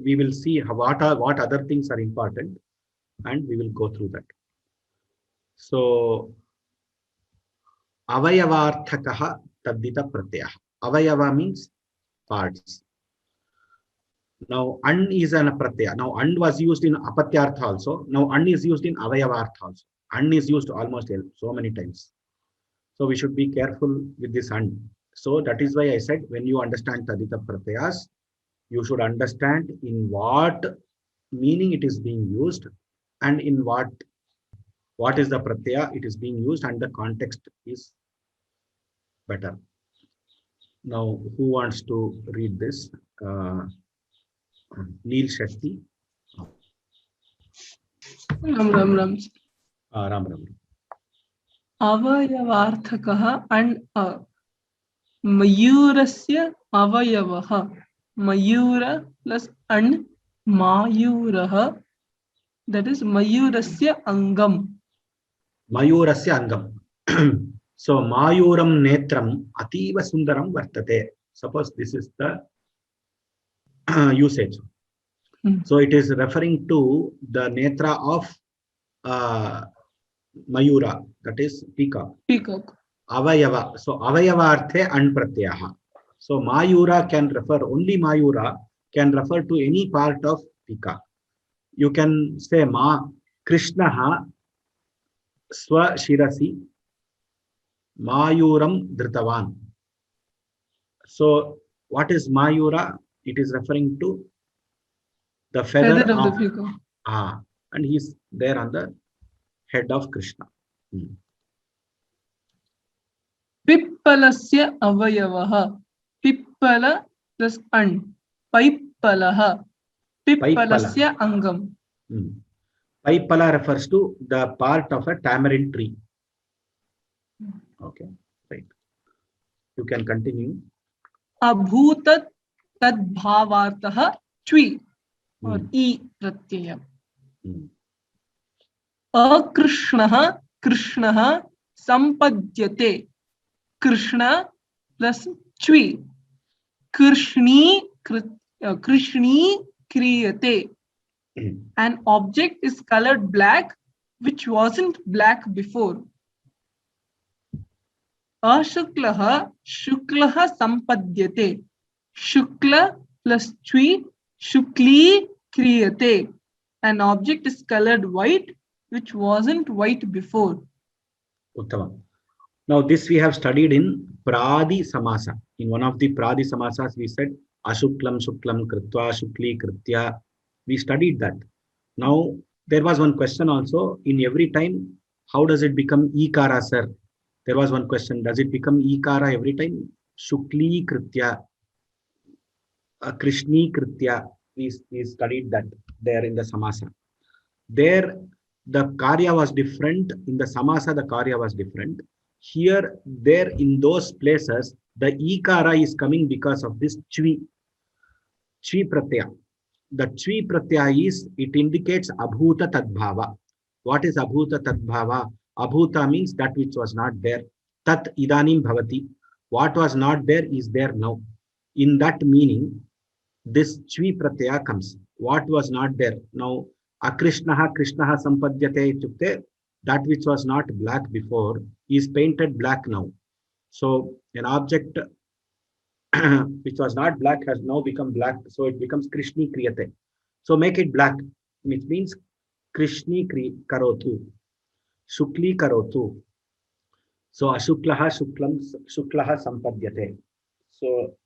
we will see what other things are important, and we will go through that. So avayavarthakah taddita pratyaya. Avayava means parts. Now an is an pratyaya. Now an was used in apatyartha also. Now an is used in avayavartha also. An is used almost so many times. So we should be careful with this an. So that is why I said when you understand taddita pratyayas, you should understand in what meaning it is being used, and in what is the pratyaya it is being used, and the context is better. Now, who wants to read this? Neil Shetty. Ram. Ram. Avayavarthakah and Mayurasya avayavah. Mayura plus and Mayurah. That is Mayurasya angam. Mayurasya angam. So Mayuram netram ativa sundaram vartate. Suppose this is the usage. So it is referring to the netra of Mayura, that is peacock. Avayava. So avayavaarthe an pratyaha. So Mayura can refer, only Mayura can refer to any part of peacock. You can say Krishnaha swa shirasi Mayuram Dritavan. So what is Mayura? It is referring to the feather of the peacock. And he is there on the head of Krishna. Pippalasya avayavaha. Pippala plus an. Paippalaha. Pippalasya angam. Paippala refers to the part of a tamarind tree. Okay, right. You can continue. Abhutat tadbhavartah chvi or e pratyaya. Akrishnaha Krishnaha sampadyate. Krishna plus chvi. Krishni kriyate. An object is colored black which wasn't black before. Ashuklaha shuklaha sampadyate. Shukla plus chvi. Shukli kriyate. An object is colored white which wasn't white before. Uttama. Now this we have studied in Pradi Samasa. In one of the Pradi Samasas we said Ashuklam Shuklam Kritva Shukli Kritya. We studied that. Now there was one question also, in every time how does it become Ikara, sir? There was one question, does it become Ikara every time? Shukli Kritya, Krishni Kritya. We studied that there in the Samasa. There the Karya was different. In the Samasa the Karya was different. Here, there in those places, the Ikara is coming because of this Chvi Pratyaya. The Chvi Pratyaya is, it indicates Abhuta Tadbhava. What is Abhuta Tadbhava? Abhuta means that which was not there. Tat Idanim Bhavati. What was not there is there now. In that meaning, this Chvi Pratyaya comes. What was not there? Now, Akrishnaha Krishnaha Sampadyate ityukte, that which was not black before is painted black now. So an object which was not black has now become black. So it becomes Krishni Kriyate. So make it black, which means Krishni Karotu. Shukli Karotu. So Ashuklaha Shuklaha Sampadyate. So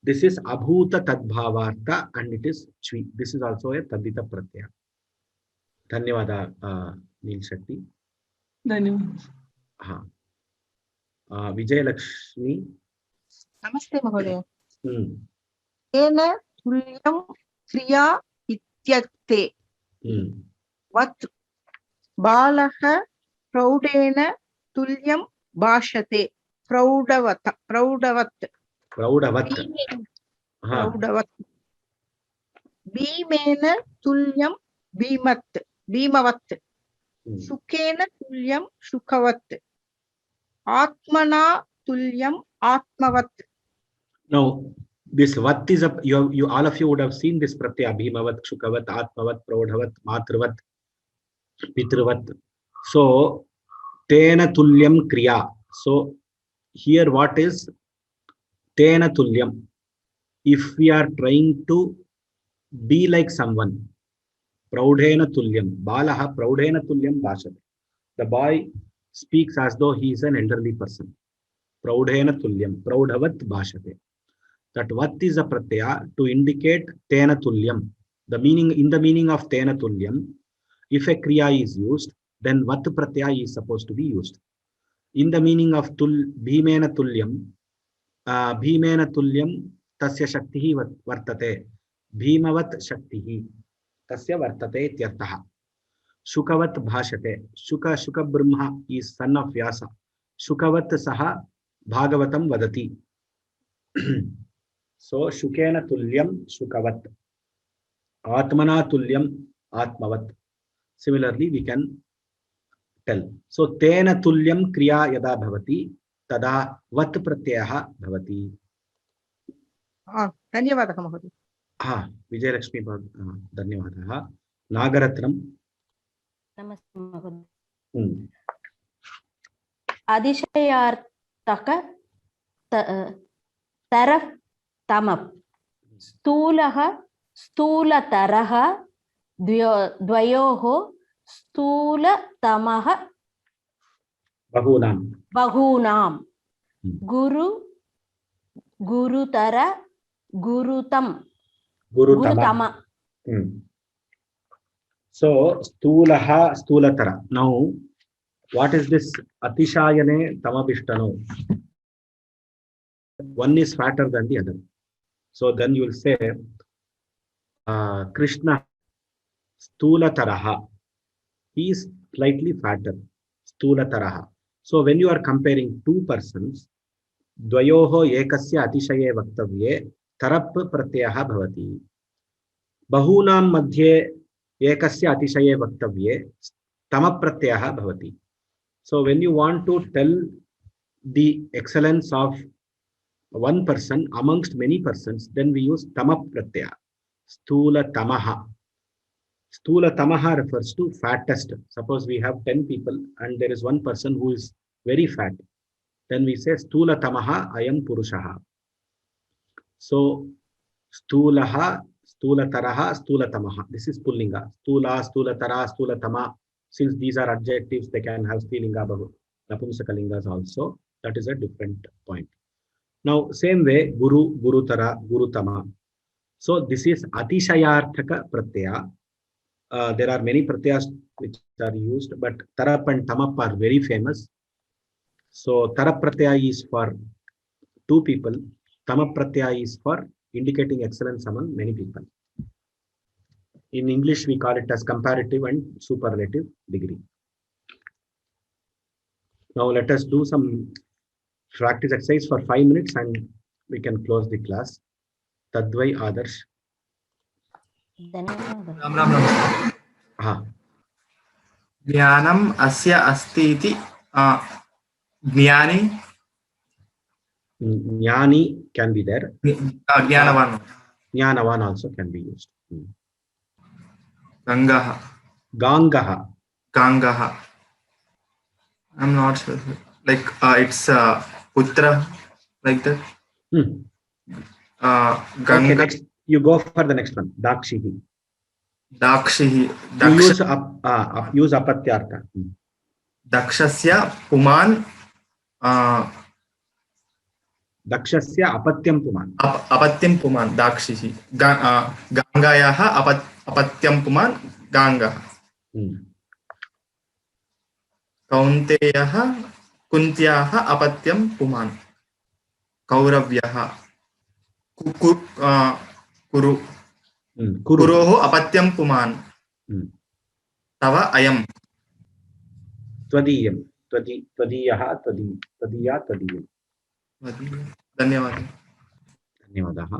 this is Abhuta Tadbhavartha and it is Chvi. This is also a Tadita Pratyaya. Dhanyavada, Neil Shetty. Dhanyavada. Vijay Lakshmi. Namaste, Mahodaya. Ena tulyam kriya ityakte. Vat balaha praudena tulyam bhashate. Praudavat. Bhimena tulyam bhimavat. Sukena tulyam shukavat. Atmana tulyam atmavat. Now, This vat is a, you all of you would have seen this pratyaya, bhimavat, shukavat, atmavat, praudhavat, matruvat, pitruvat. So tena tulyam kriya. So here what is tena tulyam? If we are trying to be like someone, praudhena tulyam, balaha praudhena tulyam bhashate. The boy speaks as though he is an elderly person. Praudhena tulyam, praudhavat bhashate. That vat is a pratyaya to indicate tena tulyam. The meaning, in the meaning of tena tulyam, if a kriya is used, then vat pratyaya is supposed to be used. In the meaning of bhimena tulyam, tasya shaktihi vartate. Bhimavat shaktihi tasya vartate ityartha. Shukavat bhashate. Shuka Brahma is son of Vyasa. Shukavat saha bhagavatam vadati. So shukena tulyam shukavat. Atmana tulyam atmavat. Similarly, we can tell. So tena tulyam kriya yada bhavati tada vat pratyayah bhavati. धन्यवादः महोदय. विजयलक्ष्मी धन्यवादः. नागरत्नम. नमस्ते महोदय. अतिशयार्थक तरफ तमप स्थूलः स्थूलतरः द्वयोः स्थूलतमः बहुनां गुरुतर गुरुतम. So stulaha stulatara. Now what is this atishayane tamabhishtano? One is fatter than the other. So then you will say Krishna stulataraha. He is slightly fatter. Stulataraha. So when you are comparing two persons, dvayoho ekasya atishaye vaktavye tarap pratyayah bhavati. Bahunam madhye ekasya atishaye vaktavye tama pratyayah bhavati. So when you want to tell the excellence of one person amongst many persons, then we use tama pratyaya. Stula tamaha. Stula tamaha refers to fattest. Suppose we have 10 people and there is one person who is very fat. Then we say stula tamaha ayam purushaha. So stulaha, stulataraha, stulatamaha. This is pullinga. Stula, stulatara, stulatama. Since these are adjectives, they can have strilinga, napumsakalingas also. That is a different point. Now, same way, guru, gurutara, gurutama. So this is atishayarthaka pratyaya. There are many pratyas which are used, but tarap and tamap are very famous. So tarap pratyaya is for two people. Tamap pratyaya is for indicating excellence among many people. In English, we call it as comparative and superlative degree. Now let us do some practice exercise for 5 minutes and we can close the class. Tadvai Adarsh. ज्ञानम अस्य अस्ति इति ज्ञानी. Jnani can be there. Jnanavan also can be used. Gangaha. I'm not sure. Like it's Putra, like that. Okay, next you go for the next one. Dakshihi. Use apatyartha. Dakshasya puman. Dakshasya apatyam puman. Apatyam puman. Dakshihi. Gangayaha apatyam puman. Gangaha. Kaunteyaha kuntyaha apatyam puman. Kauravyaha. Kuru. Kuroho apatyam puman. Tava ayam. Twadiyam. Twadiyaha, twadiya, twadiyam. Dhanyawadaha.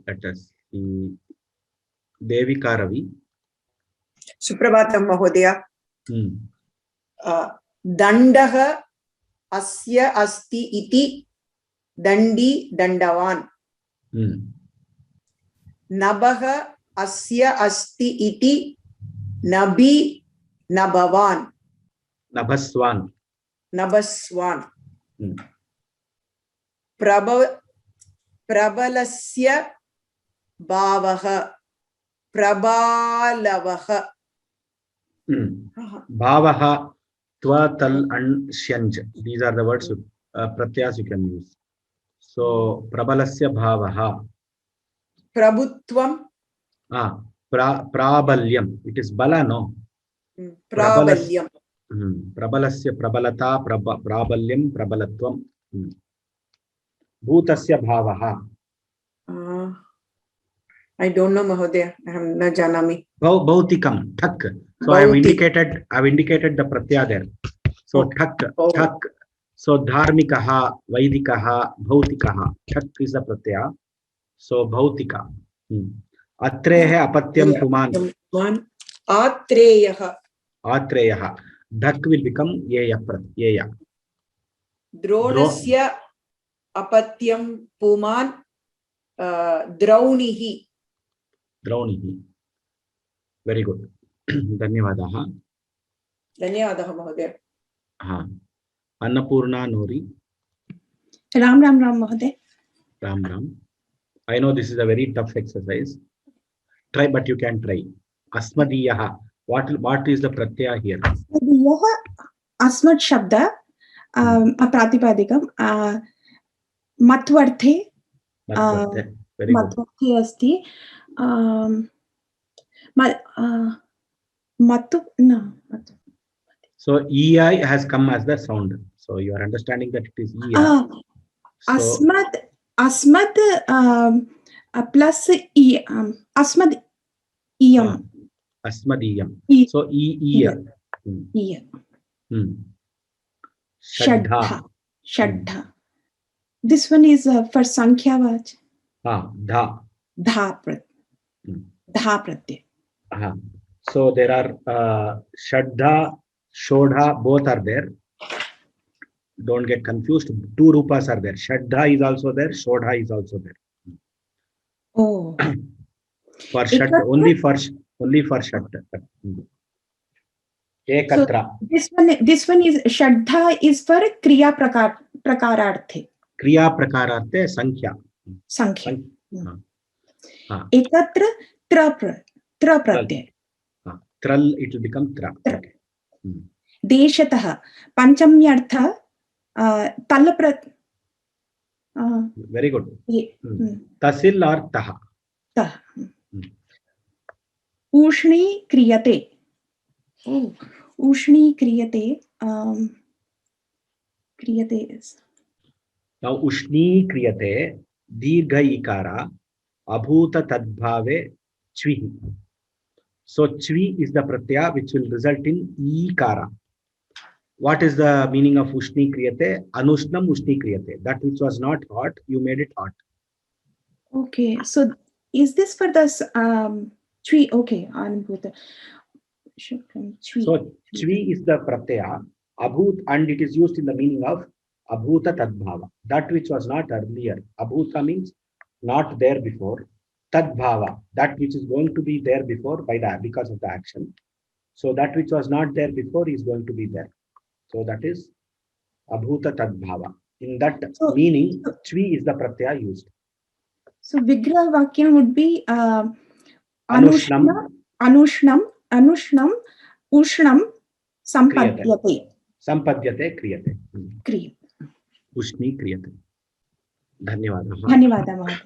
Let us see. Devika Ravi. Suprabhatam Mahodaya. Dandaha asya asti iti dandi dandavan. नभः अस्य अस्ति इति नभि नभवान् नभस्वान् नभस्वान् Hmm. प्रबलस्य भावः प्रबालवः Bhavaha, twa, tal, and shanj. These are the words pratyas you can use. So prabalasya bhavaha. प्रभुत्वं Prabalyam. It is bala, no? प्राबल्यं Prabalasya prabalata prabalyam prabalatvam. Bhutasya bhavaha. I don't know, Mahodaya. Aham na janami. Bhautikam, thak. So I have indicated the pratyaya there. So thak, thak. So dharmikaha, vaidikaha, bhautikaha. Thak is the pratyaya. So bhautika. Atreha apatyam puman. Atreyaha. Atreyaha. Dhak will become yeya. Dronasya apatyam puman draunihi. Draunihi. Very good. Dhanyavadaha. Dhanyavadaha, Mahodaya. Annapurna Nori. Ram Mahodaya. Ram. I know this is a very tough exercise. Try, but you can try. Asmadiyaha. What is the pratyaya here? Asmad Shabda Pratipadikam Matvarthe. Very good. Matvarthe asti Matu no. So EI has come as the sound. So you are understanding that it is EI. So, Asmad plus E Asmad Iyam. Asmadiyam. So Iya. Shadha. This one is for Sankhya Vaj. Dha. Dha pratyay. So there are Shadha, Shodha, both are there. Don't get confused. Two rupas are there. Shadha is also there. Shodha is also there. Oh. For Shadha, only for Shadha. Ekatra. So this one is Shadha is for Kriya Prakararthe. Kriya Prakararthe Sankhya. Ekatra Tra pratyay. Tral, it will become Tra. Okay. Deshatah Panchamyartha Talaprat. Very good. Tasil or Taha. Ushni kriyate. Ushni kriyate. Kriyate is. Now Ushni kriyate dirgha ikara abhuta tadbhave chvihi. So chvi is the pratyaya which will result in ikara. What is the meaning of Ushni kriyate? Anushnam Ushni kriyate. That which was not hot, you made it hot. Okay, so is this for the chvi? Okay, Anubhuta. So chvi is the pratyaya, abhut, and it is used in the meaning of abhuta tadbhava. That which was not earlier. Abhuta means not there before. Tadbhava, that which is going to be there before because of the action. So that which was not there before is going to be there. So that is abhuta tadbhava. In that meaning, chvi is the pratyaya used. So Vigraha Vakyam would be Anushnam, Ushnam, Sampadyate. Sampadyate kriyate. Kriyate. Ushni kriyate. Dhanyavadaha. Dhanyavadaha.